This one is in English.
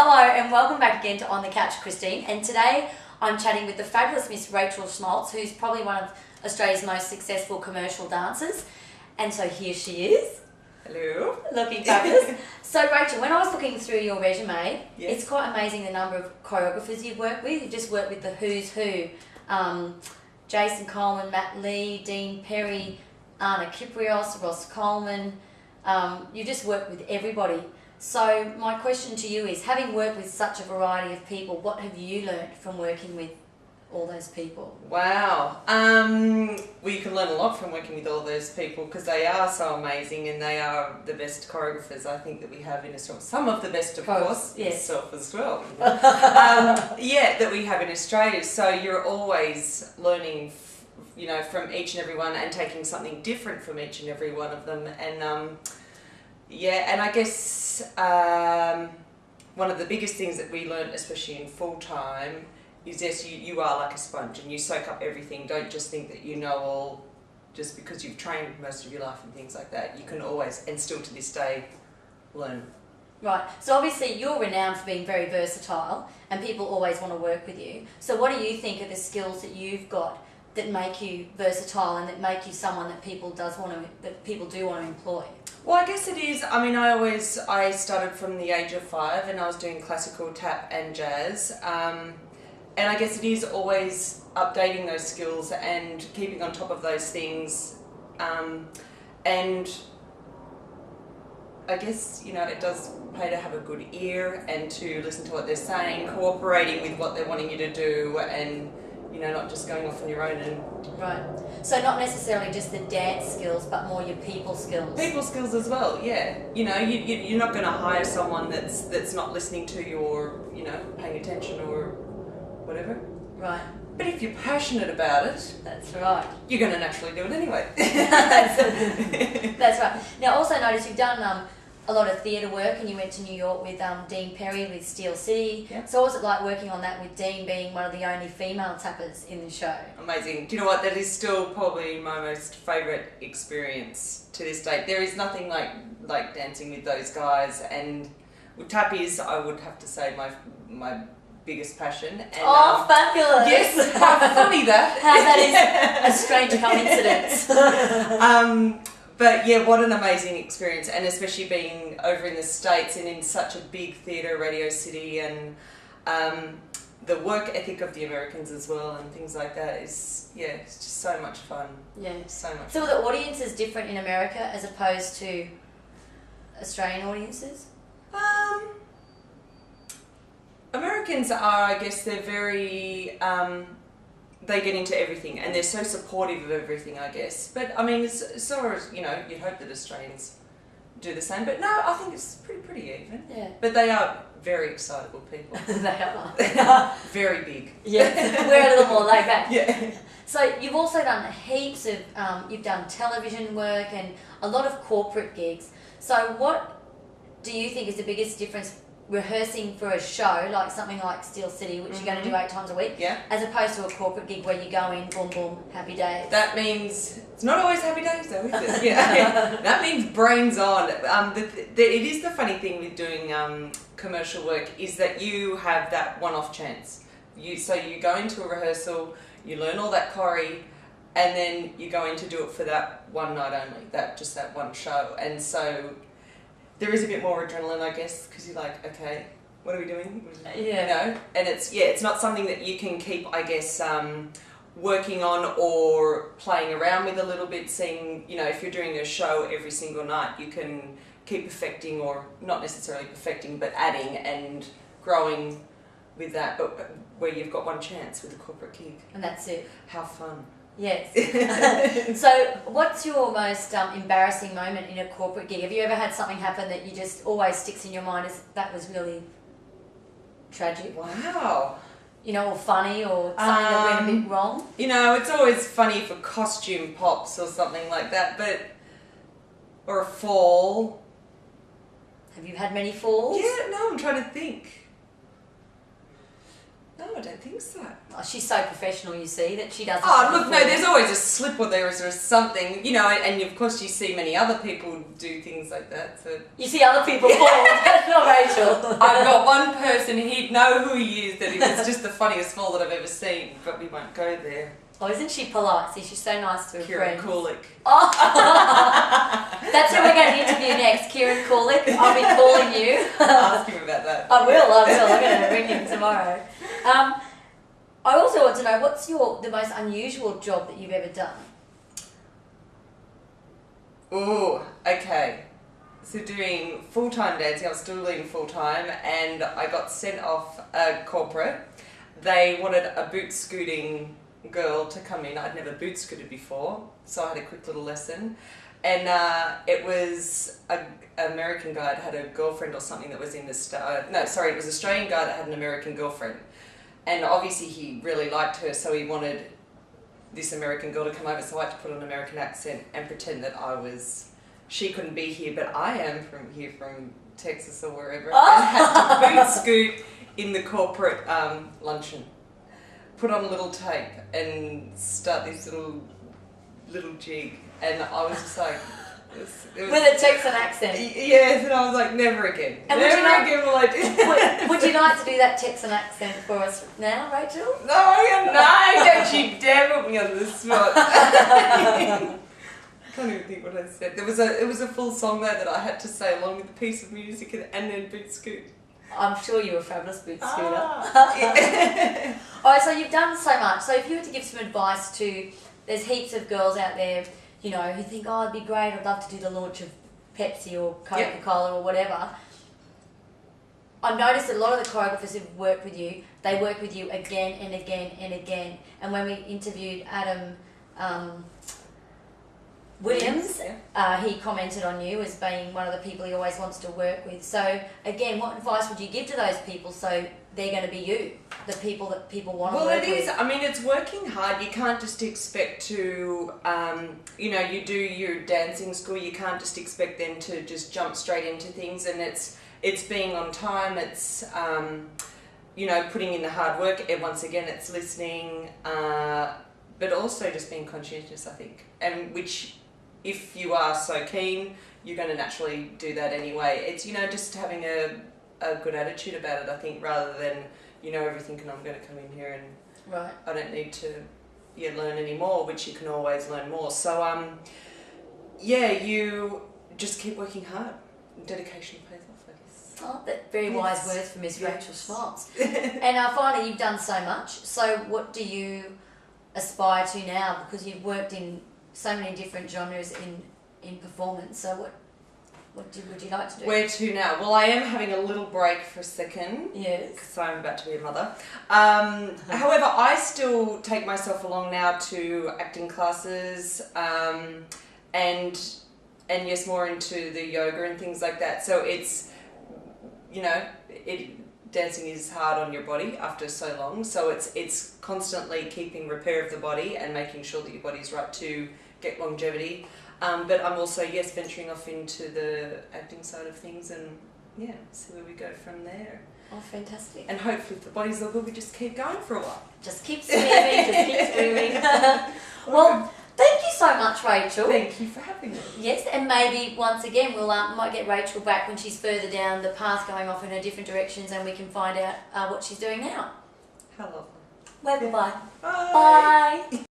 Hello and welcome back again to On the Couch, Christine. And today I'm chatting with the fabulous Miss Rachel Schmalz, who's probably one of Australia's most successful commercial dancers. And so here she is. Hello. Looking fabulous. So Rachel, when I was looking through your resume, Yes. it's quite amazing the number of choreographers you've worked with. You've just worked with the who's who. Jason Coleman, Matt Lee, Dein Perrys, Anna Kyprios, Ross Coleman. You just worked with everybody. So my question to you is, having worked with such a variety of people, what have you learned from working with all those people? Wow. Well, you can learn a lot from working with all those people because they are so amazing and they are the best choreographers I think that we have in Australia. Some of the best, of course, yes. yourself as well. That we have in Australia. So you're always learning, from each and every one and taking something different from each and every one of them. And and I guess one of the biggest things that we learned, especially in full time, is yes, you are like a sponge and you soak up everything. Don't just think that you know all just because you've trained most of your life and things like that. You can always, and still to this day, learn. Right, so obviously you're renowned for being very versatile and people always want to work with you. So what do you think are the skills that you've got that make you versatile and that make you someone that people do want to employ? Well, I guess it is. I mean, I started from the age of 5 and I was doing classical, tap and jazz. And I guess it is always updating those skills and keeping on top of those things. And I guess, it does pay to have a good ear and to listen to what they're saying, cooperating with what they're wanting you to do and, not just going off on your own. And Right. So not necessarily just the dance skills, but more your people skills. people skills as well, yeah. You're not going to hire someone that's not listening to you or, paying attention or whatever. Right. But if you're passionate about it, That's right. you're going to naturally do it anyway. That's right. Now, also notice you've done a lot of theatre work, and you went to New York with Dein Perrys with Steel City. Yep. So what was it like working on that with Dean being one of the only female tappers in the show? Amazing. Do you know what? That is still probably my most favourite experience to this date. There is nothing like dancing with those guys, and with tap is, I would have to say, my biggest passion. And, fabulous! Yes, how funny that. How that is a strange coincidence. But yeah, what an amazing experience, and especially being over in the States and in such a big theatre, radio city, and the work ethic of the Americans as well, and things like that is, it's just so much fun. Yeah. So much So fun. are the audiences different in America as opposed to Australian audiences? Americans are, I guess, they're very, they get into everything and they're so supportive of everything, I guess. But I mean, so as, you'd hope that Australians do the same. But no, I think it's pretty even. Yeah. But they are very excitable people. They are. Very big. Yeah, we're a little more laid back. Yeah. So you've also done heaps of, you've done television work and a lot of corporate gigs. So what do you think is the biggest difference rehearsing for a show, like something like Steel City, which you're going to do 8 times a week, Yeah. as opposed to a corporate gig where you go in, boom, boom, happy days? That means it's not always happy days, though, is it? Yeah. That means brains on. It is the funny thing with doing commercial work is that you have that one-off chance. So you go into a rehearsal, you learn all that choreo, and then you go in to do it for that one night only, that one show. And so there is a bit more adrenaline, I guess, because you're like, okay, what are we doing? Yeah. And it's not something that you can keep, I guess, working on or playing around with a little bit, seeing, if you're doing a show every single night, you can keep perfecting, or not necessarily perfecting, but adding and growing with that, but where you've got one chance with a corporate gig. And that's it. How fun. Yes. So what's your most embarrassing moment in a corporate gig? Have you ever had something happen that you just always sticks in your mind as that was really tragic? Wow. Or funny, or something that went a bit wrong? It's always funny for costume pops or something like that, or a fall. Have you had many falls? Yeah, no, I'm trying to think. No, I don't think so. Oh, she's so professional, you see, that she doesn't. Oh, look, no, there's always a slip or there's something, you know, and of course you see many other people do things like that. So you see other people fall, not Rachel. I've got one person, he'd know who he is, that it was just the funniest fall that I've ever seen, but we won't go there. Oh, isn't she polite? See, she's so nice to her friends. Kieran Kulik. Oh. That's who we're going to interview next, Kieran Kulik. I'll be calling you. Ask him about that. I will. I'm going to ring him tomorrow. I also want to know, what's the most unusual job that you've ever done? Ooh, okay. So doing full-time dancing, I was still doing full-time, and I got sent off a corporate. They wanted a boot scooting girl to come in. I'd never boot scooted before, so I had a quick little lesson. And it was an American guy that had a girlfriend or something that was in the it was an Australian guy that had an American girlfriend. And obviously he really liked her, so he wanted this American girl to come over, so I had to put on an American accent and pretend that she couldn't be here, but I am from Texas or wherever, and had to boot scoot in the corporate luncheon. Put on a little tape and start this little jig, and I was just like, it was, with a Texan accent. Yes, and I was like, never again. And never again will I do that. Would you like to do that Texan accent for us now, Rachel? No, don't you dare put me on the spot. I can't even think what I said. It was a full song though that I had to say along with a piece of music and then boot scoot. I'm sure you're a fabulous boot scooter. Yeah. Alright, so you've done so much. So if you were to give some advice to, there's heaps of girls out there, you know, who think, oh, it'd be great, I'd love to do the launch of Pepsi or Coca-Cola or whatever. I've noticed that a lot of the choreographers who've worked with you, they work with you again and again and again. And when we interviewed Adam Williams, he commented on you as being one of the people he always wants to work with. So again, what advice would you give to those people so they're going to be you, the people that people want to work with? Well, it is. I mean, it's working hard. You can't just expect to, you know, you do your dancing school. You can't just expect them to just jump straight into things. And it's being on time. It's you know, putting in the hard work. And once again, it's listening, but also just being conscientious, I think, and which. If you are so keen, you're going to naturally do that anyway. It's, you know, just having a good attitude about it, I think, rather than, you know, everything and I'm going to come in here and I don't need to learn any more, which you can always learn more. So, you just keep working hard. Dedication pays off, I guess. Oh, that very wise words from Miss Rachel Schmalz. And finally, you've done so much. So what do you aspire to now? Because you've worked in so many different genres in performance. So what would you like to do? Where to now? Well, I am having a little break for a second. Yes. Because I'm about to be a mother. However, I still take myself along now to acting classes and yes, more into the yoga and things like that. So it's, you know, dancing is hard on your body after so long. So it's constantly keeping repair of the body and making sure that your body's right to get longevity. But I'm also, venturing off into the acting side of things and, see where we go from there. Oh, fantastic. And hopefully if the body's all good, we just keep going for a while. Just keep swimming, Well, thank you so much, Rachel. Thank you for having me. Yes, and maybe once again we'll might get Rachel back when she's further down the path going off in her different directions and we can find out what she's doing now. How lovely. Well, goodbye. Bye. Bye.